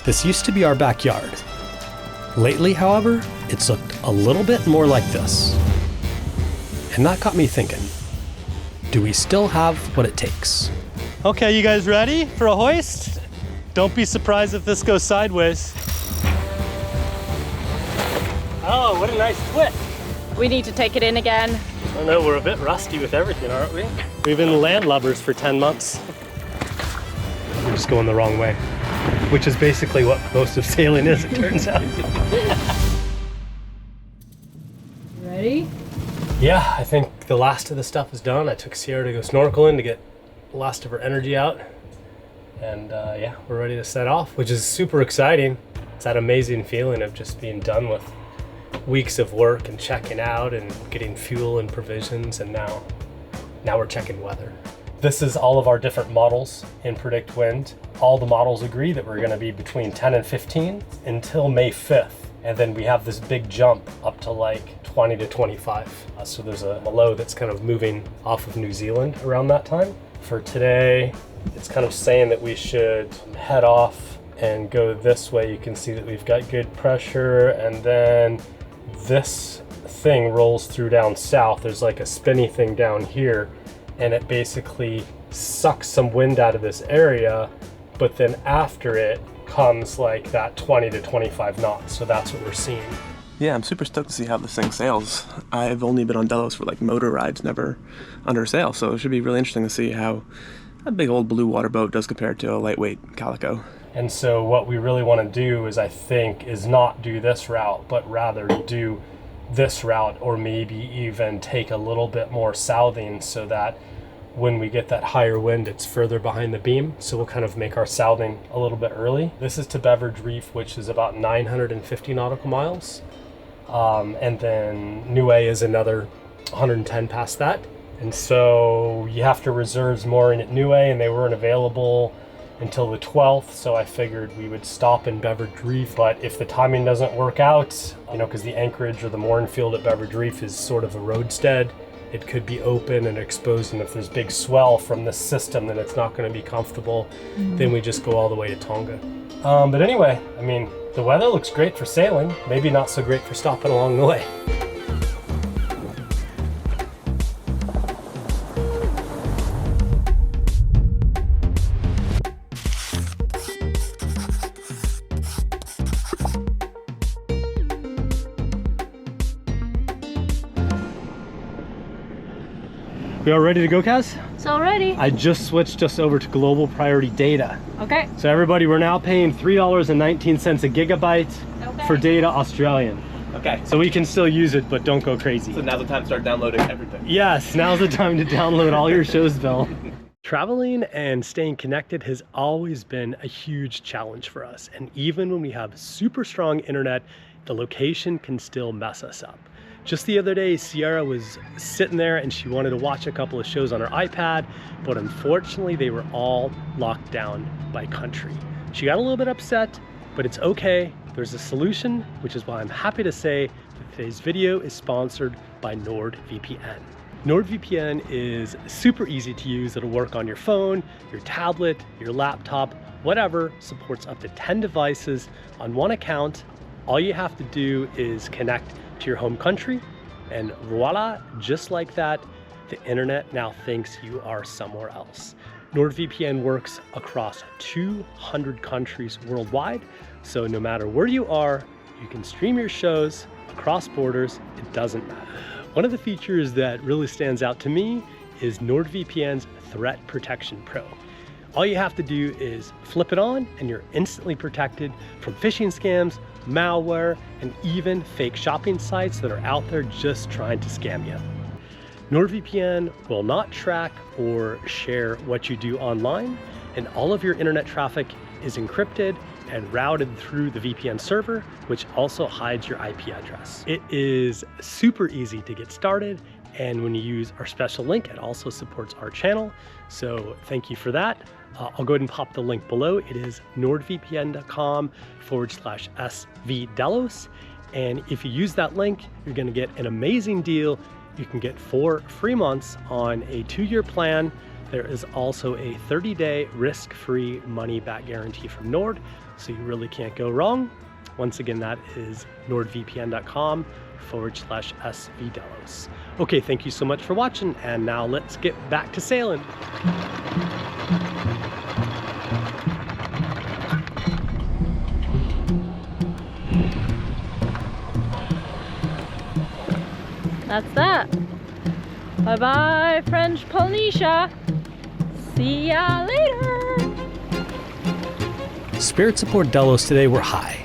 This used to be our backyard. Lately, however, it's looked a little bit more like this. And that got me thinking, do we still have what it takes? Okay, you guys ready for a hoist? Don't be surprised if this goes sideways. Oh, what a nice twist. We need to take it in again. I know, we're a bit rusty with everything, aren't we? We've been land lubbers for 10 months. We're just going the wrong way, which is basically what most of sailing is, it turns out. Ready? Yeah, I think the last of the stuff is done. I took Sierra to go snorkeling to get the last of her energy out. And yeah, we're ready to set off, which is super exciting. It's that amazing feeling of just being done with weeks of work and checking out and getting fuel and provisions, and now we're checking weather. This is all of our different models in Predict Wind. All the models agree that we're going to be between 10 and 15 until May 5th. And then we have this big jump up to like 20 to 25. So there's a mellow that's kind of moving off of New Zealand around that time. For today, it's kind of saying that we should head off and go this way. You can see that we've got good pressure, and then this thing rolls through down south. There's like a spinny thing down here, and it basically sucks some wind out of this area, but then after it comes like that 20 to 25 knots. So that's what we're seeing. Yeah, I'm super stoked to see how this thing sails. I've only been on Delos for like motor rides, never under sail, so it should be really interesting to see how a big old blue water boat does compare to a lightweight calico. And so what we really want to do is, I think, is not do this route, but rather do this route, or maybe even take a little bit more southing so that when we get that higher wind, it's further behind the beam. So we'll kind of make our southing a little bit early. This is to Beverage Reef, which is about 950 nautical miles. And then Niue is another 110 past that. And so you have to reserve mooring at Niue, and they weren't available until the 12th, so I figured we would stop in Beverage Reef. But if the timing doesn't work out, you know, because the anchorage or the mooring field at Beverage Reef is sort of a roadstead, it could be open and exposed, and if there's big swell from this system, then it's not going to be comfortable. Then we just go all the way to Tonga. But anyway, I mean, the weather looks great for sailing, maybe not so great for stopping along the way. We all ready to go, Kaz? So ready. I just switched us over to global priority data. Okay. So everybody, we're now paying $3.19 a gigabyte for data Australian. Okay. So we can still use it, but don't go crazy. So now's the time to start downloading everything. Yes, now's the time to download all your shows, Bill. Traveling and staying connected has always been a huge challenge for us. And even when we have super strong internet, the location can still mess us up. Just the other day, Sierra was sitting there and she wanted to watch a couple of shows on her iPad, but unfortunately they were all locked down by country. She got a little bit upset, but it's okay. There's a solution, which is why I'm happy to say that today's video is sponsored by NordVPN. NordVPN is super easy to use. It'll work on your phone, your tablet, your laptop, whatever. Supports up to 10 devices on one account. All you have to do is connect to your home country, and voila, just like that, the internet now thinks you are somewhere else. NordVPN works across 200 countries worldwide, so no matter where you are, you can stream your shows across borders. It doesn't matter. One of the features that really stands out to me is NordVPN's Threat Protection Pro. All you have to do is flip it on and you're instantly protected from phishing scams, malware, and even fake shopping sites that are out there just trying to scam you. NordVPN will not track or share what you do online, and all of your internet traffic is encrypted and routed through the VPN server, which also hides your IP address. It is super easy to get started, and when you use our special link, it also supports our channel, so thank you for that. I'll go ahead and pop the link below. It is nordvpn.com/svdelos. And if you use that link, you're gonna get an amazing deal. You can get 4 free months on a 2-year plan There is also a 30-day risk-free money-back guarantee from Nord, so you really can't go wrong. Once again, that is nordvpn.com/svdelos. Okay, thank you so much for watching, and now let's get back to sailing. That's that. Bye-bye, French Polynesia. See ya later. Spirits aboard Delos today were high.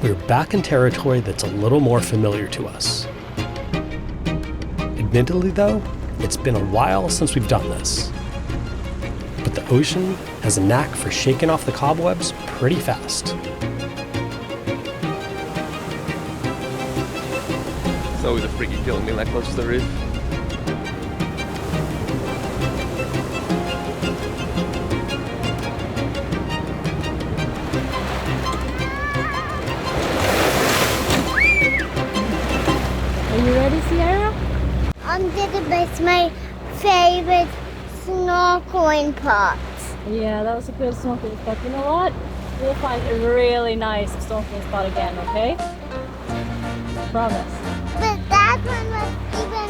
We're back in territory that's a little more familiar to us. Admittedly though, it's been a while since we've done this. But the ocean has a knack for shaking off the cobwebs pretty fast. It's always a freaky feeling being that close to the reef. Are you ready, Sierra? Under the boat's my favorite snorkeling part. Yeah, that was a good snorkeling spot. You know what? We'll find a really nice snorkeling spot again, okay? Promise. But that one was even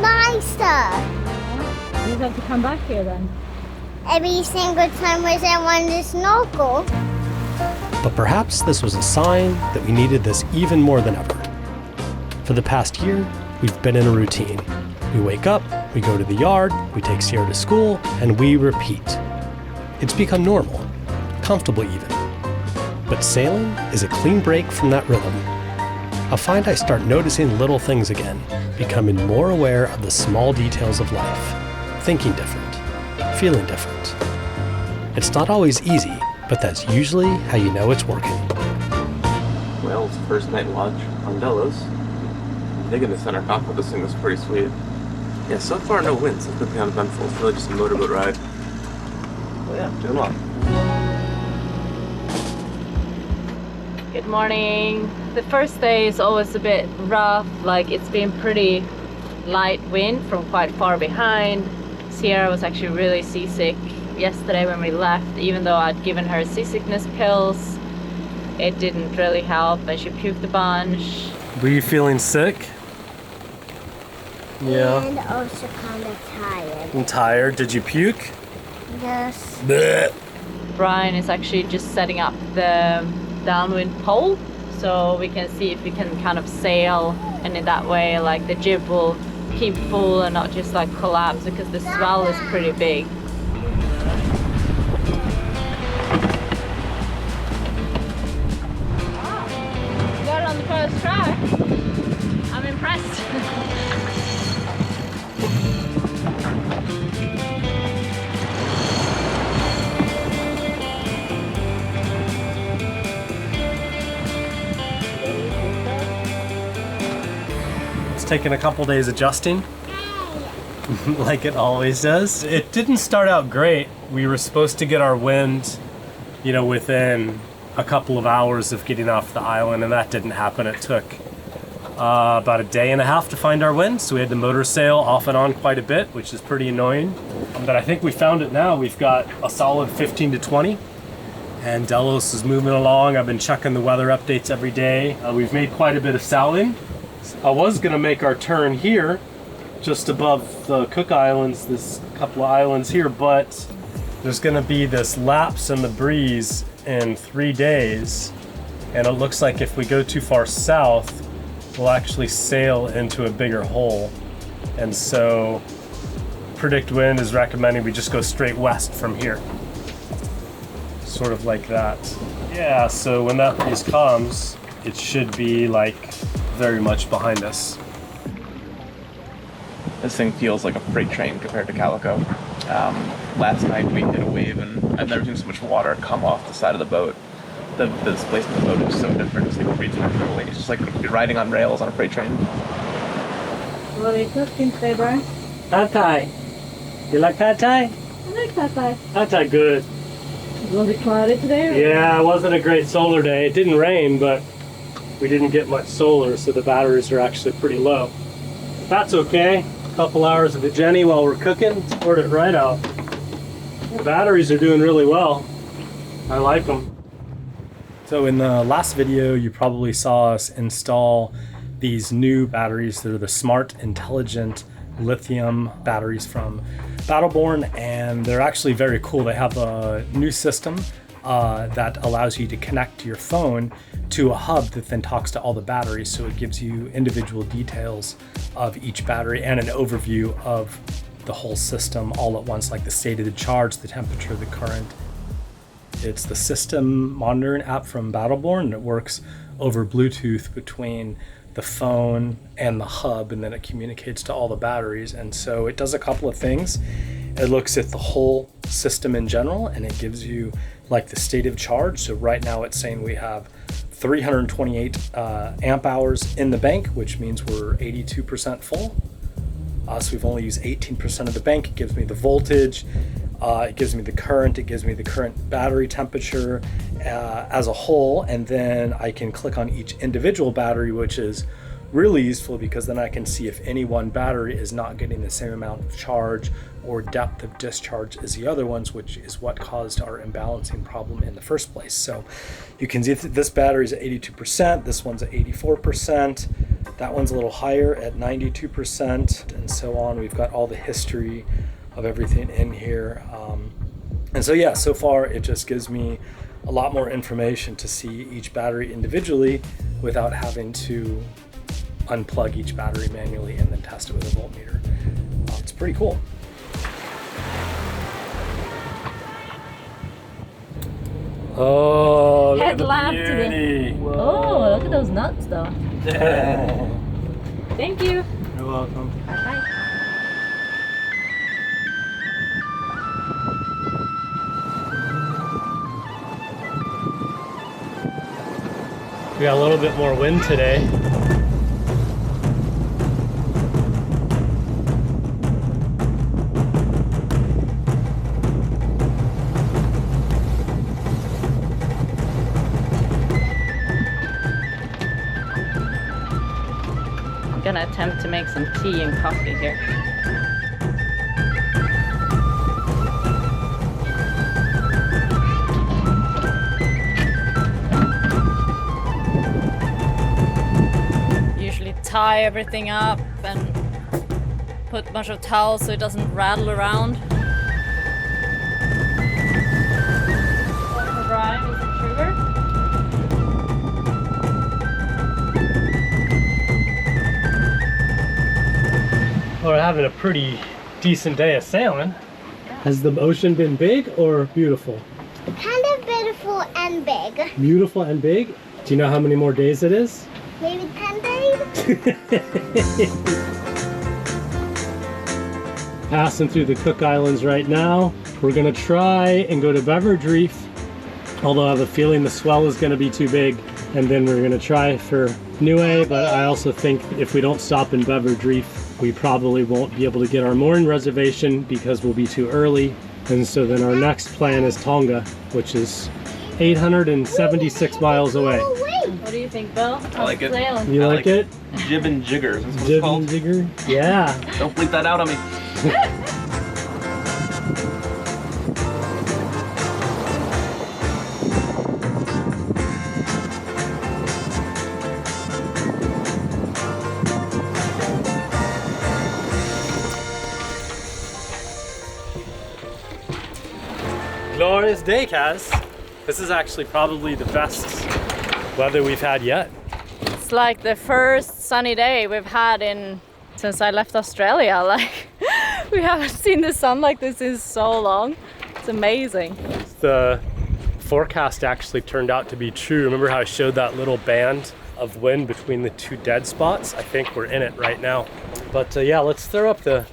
nicer. You have to come back here then. Every single time I wanted to snorkel. But perhaps this was a sign that we needed this even more than ever. For the past year, we've been in a routine. We wake up, we go to the yard, we take Sierra to school, and we repeat. It's become normal, comfortable even. But sailing is a clean break from that rhythm. I find I start noticing little things again, becoming more aware of the small details of life, thinking different, feeling different. It's not always easy, but that's usually how you know it's working. Well, it's first night watch on Delos. Digging the center cockpit, this thing was pretty sweet. Yeah, so far no winds. It's been uneventful. It's really just a motorboat ride. But yeah, doing well. Good morning. The first day is always a bit rough, like it's been pretty light wind from quite far behind. Sierra was actually really seasick yesterday when we left, even though I'd given her seasickness pills. It didn't really help and she puked a bunch. Were you feeling sick? Yeah. And also kind of tired. I'm tired. Did you puke? Yes. Blech. Brian is actually just setting up the downwind pole so we can see if we can kind of sail, and in that way like the jib will keep full and not just like collapse, because the swell is pretty big. You got it on the first try. I'm impressed. It's taken a couple days adjusting, like it always does. It didn't start out great. We were supposed to get our wind, within a couple of hours of getting off the island, and that didn't happen. It took about a day and a half to find our wind, so we had to motor sail off and on quite a bit, which is pretty annoying. But I think we found it now. We've got a solid 15 to 20, and Delos is moving along. I've been checking the weather updates every day. We've made quite a bit of sailing. I was gonna make our turn here, just above the Cook Islands, this couple of islands here, but there's gonna be this lapse in the breeze in 3 days, and it looks like if we go too far south, we'll actually sail into a bigger hole. And so Predict Wind is recommending we just go straight west from here. Sort of like that. Yeah, so when that breeze comes, it should be like very much behind us. This thing feels like a freight train compared to Calico. Last night we hit a wave, and I've never seen so much water come off the side of the boat. The displacement of the boat is so different. It's like breathing normally. It's just like riding on rails on a freight train. What are you cooking today, Brian? Pad Thai. You like Pad Thai? I like that guy. Pad Thai good. Was it cloudy today? Or? Yeah, it wasn't a great solar day. It didn't rain, but we didn't get much solar, so the batteries are actually pretty low. That's okay. Couple hours of it, Jenny, while we're cooking. Poured it right out. The batteries are doing really well. I like them. So in the last video, you probably saw us install these new batteries. They're the smart, intelligent lithium batteries from Battleborn, and they're actually very cool. They have a new system that allows you to connect your phone to a hub that then talks to all the batteries. So it gives you individual details of each battery and an overview of the whole system all at once, like the state of the charge, the temperature, the current. It's the system monitoring app from Battleborn, and it works over Bluetooth between the phone and the hub, and then it communicates to all the batteries. And so it does a couple of things. It looks at the whole system in general, and it gives you like the state of charge. So right now it's saying we have 328 amp hours in the bank, which means we're 82% full. So we've only used 18% of the bank. It gives me the voltage, it gives me the current, it gives me the current battery temperature as a whole, and then I can click on each individual battery, which is really useful because then I can see if any one battery is not getting the same amount of charge or depth of discharge as the other ones, which is what caused our imbalancing problem in the first place. So you can see that this battery is at 82%, this one's at 84%, that one's a little higher at 92%, and so on. We've got all the history of everything in here. And so yeah, so far it just gives me a lot more information to see each battery individually without having to unplug each battery manually and then test it with a voltmeter. It's pretty cool. Oh, look Headlamp at to the beauty. Oh, look at those nuts though. Thank you. You're welcome. Bye. We got a little bit more wind today. I'm gonna attempt to make some tea and coffee here. Usually tie everything up and put a bunch of towels so it doesn't rattle around. For brine is it sugar? We're having a pretty decent day of sailing. Has the ocean been big or beautiful? Kind of beautiful and big. Beautiful and big? Do you know how many more days it is? Maybe 10 days? Passing through the Cook Islands right now. We're gonna try and go to Beverage Reef, although I have a feeling the swell is gonna be too big. And then we're gonna try for Niue, but I also think if we don't stop in Beverage Reef, we probably won't be able to get our mooring reservation because we'll be too early. And so then our next plan is Tonga, which is 876 miles away. What do you think, Bill? I like it. Sailing? You like it? Jib and jiggers. That's what it's Jib called. and jigger? Yeah. Don't bleep that out on me. Glorious day, Kaz. This is actually probably the best weather we've had yet. It's like the first sunny day we've had since I left Australia. Like, we haven't seen the sun like this in so long. It's amazing. The forecast actually turned out to be true. Remember how I showed that little band of wind between the two dead spots? I think we're in it right now. But yeah, let's throw up the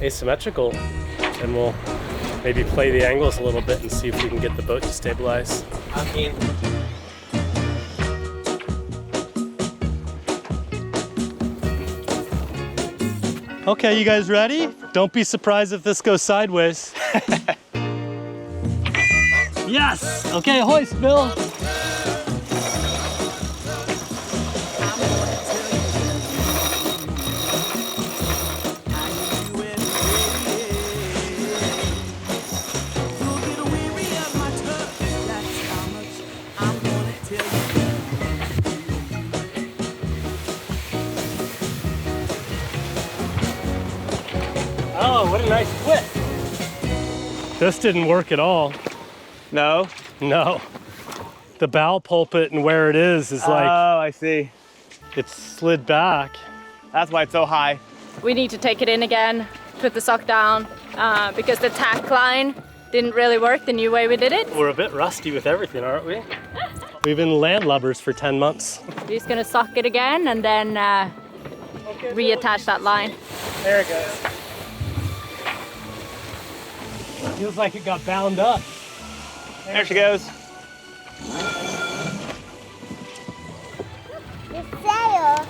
asymmetrical and we'll maybe play the angles a little bit and see if we can get the boat to stabilize. I'm keen. Okay, you guys ready? Don't be surprised if this goes sideways. Yes! Okay, hoist, Bill. a nice twist. This didn't work at all. No? No. The bow pulpit and where it is like, Oh, I see. it's slid back. That's why it's so high. We need to take it in again, put the sock down, because the tack line didn't really work the new way we did it. We're a bit rusty with everything, aren't we? We've been land lubbers for 10 months. We're just gonna sock it again and then reattach that line. There it goes. Feels like it got bound up. There she goes. The sail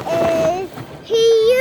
is huge.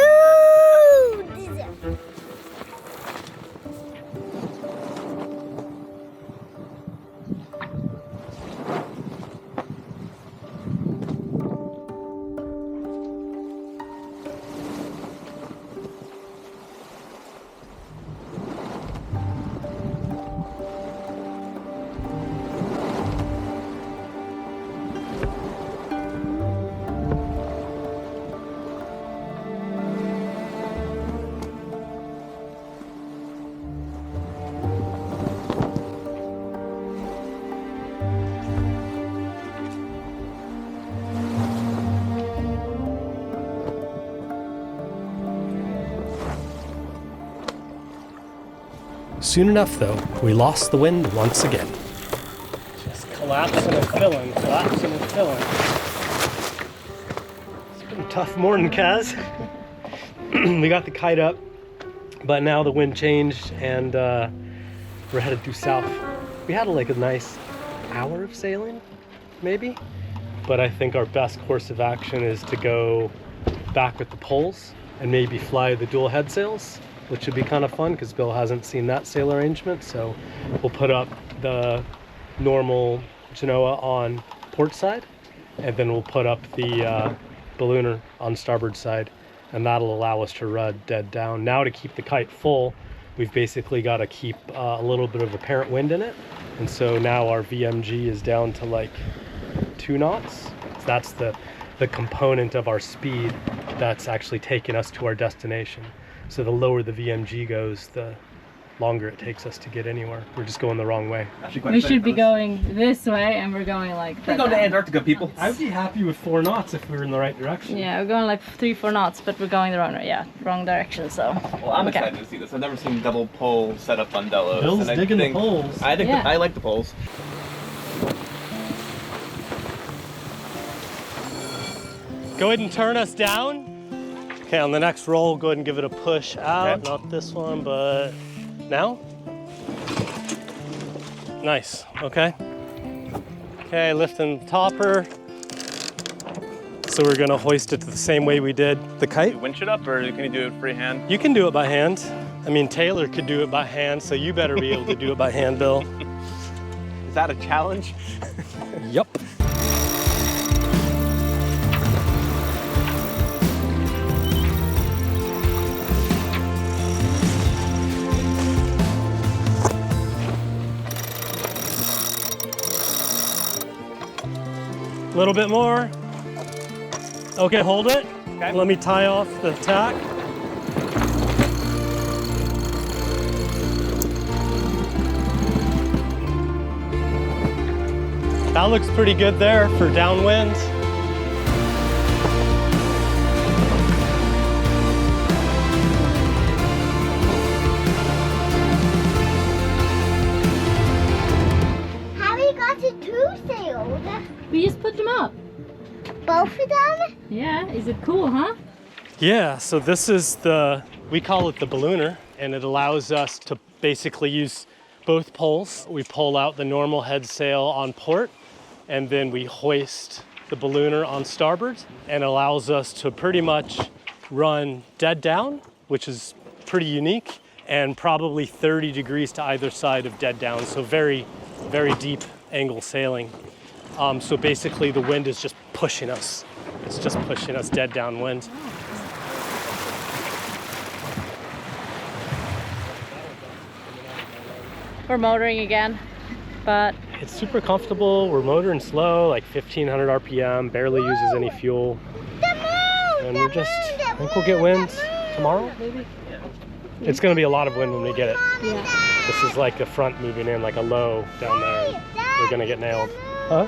Soon enough, though, we lost the wind once again. Just collapsing and filling, collapsing and filling. It's been a tough morning, Kaz. We got the kite up, but now the wind changed and we're headed due south. We had like a nice hour of sailing, maybe, but I think our best course of action is to go back with the poles and maybe fly the dual head sails, which would be kind of fun because Bill hasn't seen that sail arrangement. So we'll put up the normal Genoa on port side, and then we'll put up the ballooner on starboard side, and that'll allow us to rud dead down. Now to keep the kite full, we've basically got to keep a little bit of apparent wind in it. And so now our VMG is down to like 2 knots. So that's the component of our speed that's actually taking us to our destination. So the lower the VMG goes, the longer it takes us to get anywhere. We're just going the wrong way. We should be going this way and we're going like We're going to Antarctica, people. I'd be happy with 4 knots if we were in the right direction. Yeah, we're going like 3-4 knots, but we're going the wrong direction, so. Well, I'm excited to see this. I've never seen double pole set up on Delos. Bill's and I digging think, the poles. I think Yeah. I like the poles. Go ahead and turn us down. Okay, on the next roll, go ahead and give it a push out. Okay. Not this one, but now. Nice, okay. Okay, lifting the topper. So we're gonna hoist it the same way we did the kite. You winch it up, or can you do it freehand? You can do it by hand. I mean, Taylor could do it by hand, so you better be able to do it by hand, Bill. Is that a challenge? Yep. A little bit more. Okay, hold it. Okay. Let me tie off the tack. That looks pretty good there for downwind. How we got to 2 sails? We just put them up. Both of them? Yeah, is it cool, huh? Yeah, so this is we call it the ballooner, and it allows us to basically use both poles. We pull out the normal head sail on port, and then we hoist the ballooner on starboard, and allows us to pretty much run dead down, which is pretty unique, and probably 30 degrees to either side of dead down, so very, very deep angle sailing. So basically the wind is just pushing us. It's just pushing us dead downwind. We're motoring again, but It's super comfortable. We're motoring slow, like 1500 RPM, barely uses any fuel. The moon! And we're just, I think we'll get wind tomorrow, maybe? It's going to be a lot of wind when we get it. Yeah. This is like a front moving in, like a low down there. And we're going to get nailed. Huh?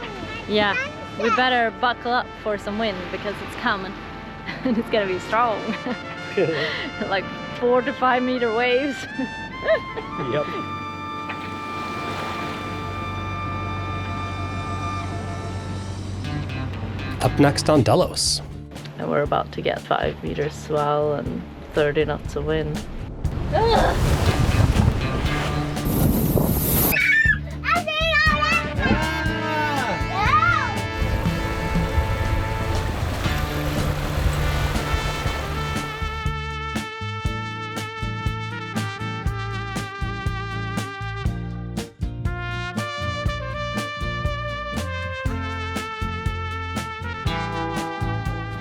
Yeah. We better buckle up for some wind because it's coming. And it's going to be strong. Like 4 to 5 meter waves. Yep. Up next on Delos. And we're about to get 5 meters swell and 30 knots of wind.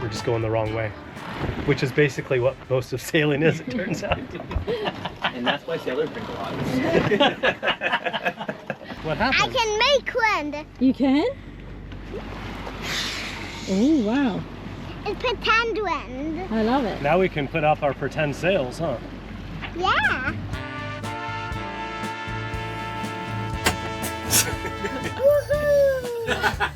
We're just going the wrong way, which is basically what most of sailing is, it turns out. And that's why sailors drink a lot. What I happened? can make wind. You can? Oh, wow. It's pretend wind. I love it. Now we can put up our pretend sails, huh? Yeah. Woohoo!